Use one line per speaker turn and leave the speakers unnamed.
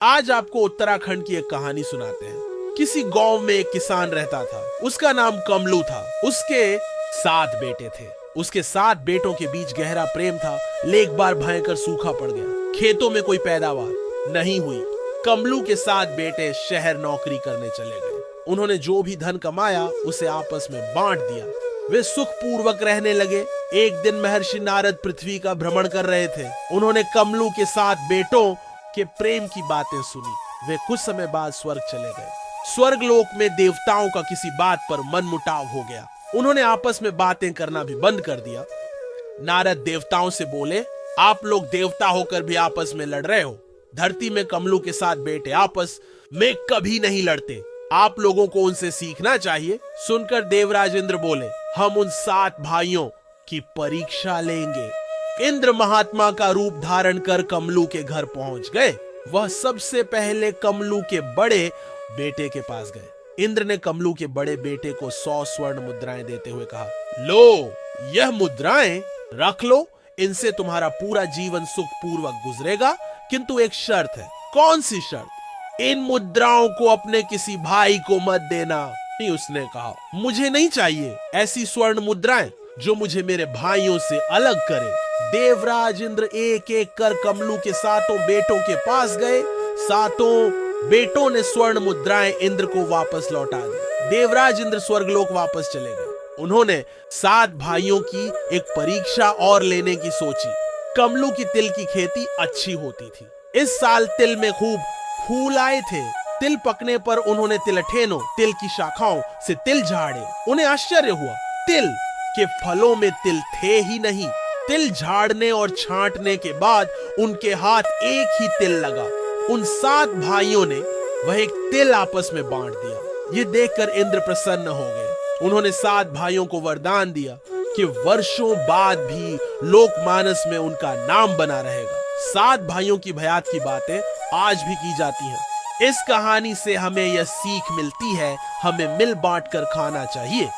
आज आपको उत्तराखंड की एक कहानी सुनाते हैं। किसी गांव में एक किसान रहता था। उसका नाम कमलू था। उसके 7 बेटे थे। उसके 7 बेटों के बीच गहरा प्रेम था। लेकिन एक बार भयंकर सूखा पड़ गया। खेतों में कोई पैदावार नहीं हुई। कमलू के 7 बेटे शहर नौकरी करने चले गए। उन्होंने जो भी धन कमाया उसे आपस में बांट दिया। वे सुखपूर्वक रहने लगे। एक दिन महर्षि नारद पृथ्वी का भ्रमण कर रहे थे। उन्होंने कमलू के 7 बेटों के प्रेम की बातें सुनी। वे कुछ समय बाद स्वर्ग चले गए। स्वर्ग लोक में देवताओं का किसी बात पर मनमुटाव हो गया। उन्होंने आपस में बातें करना भी बंद कर दिया। नारद देवताओं से बोले, आप लोग देवता होकर भी आपस में लड़ रहे हो। धरती में कमलू के 7 बेटे आपस में कभी नहीं लड़ते। आप लोगों को उनसे सीखना चाहिए। सुनकर देवराज इंद्र बोले, हम उन 7 भाइयों की परीक्षा लेंगे। इंद्र महात्मा का रूप धारण कर कमलू के घर पहुंच गए। वह सबसे पहले कमलू के बड़े बेटे के पास गए। इंद्र ने कमलू के बड़े बेटे को 100 स्वर्ण मुद्राएं देते हुए कहा, लो, यह मुद्राएं रख लो। इनसे तुम्हारा पूरा जीवन सुखपूर्वक गुजरेगा, किंतु एक शर्त है। कौन सी शर्त? इन मुद्राओं को अपने किसी भाई को मत देना। उसने कहा, मुझे नहीं चाहिए ऐसी स्वर्ण मुद्राएं जो मुझे मेरे भाइयों से अलग करे। देवराज इंद्र एक एक कर कमलू के 7 बेटों के पास गए। 7 बेटों ने स्वर्ण मुद्राएं इंद्र को वापस लौटा दी। देवराज इंद्र स्वर्गलोक वापस चले गए। उन्होंने 7 भाइयों की एक परीक्षा और लेने की सोची। कमलू की तिल की खेती अच्छी होती थी। इस साल तिल में खूब फूल आए थे। तिल पकने पर उन्होंने तिलठेनों, तिल की शाखाओं से तिल झाड़े। उन्हें आश्चर्य हुआ, तिल के फलों में तिल थे ही नहीं। तिल झाड़ने और छांटने के बाद उनके हाथ एक ही तिल लगा। उन 7 भाइयों ने वह एक तिल आपस में बांट दिया। ये देखकर इंद्र प्रसन्न हो गए। उन्होंने 7 भाइयों को वरदान दिया कि वर्षों बाद भी लोकमानस में उनका नाम बना रहेगा। 7 भाइयों की भयात की बातें आज भी की जाती हैं। इस कहानी से हमें यह सीख मिलती है, हमें मिल बांट कर खाना चाहिए।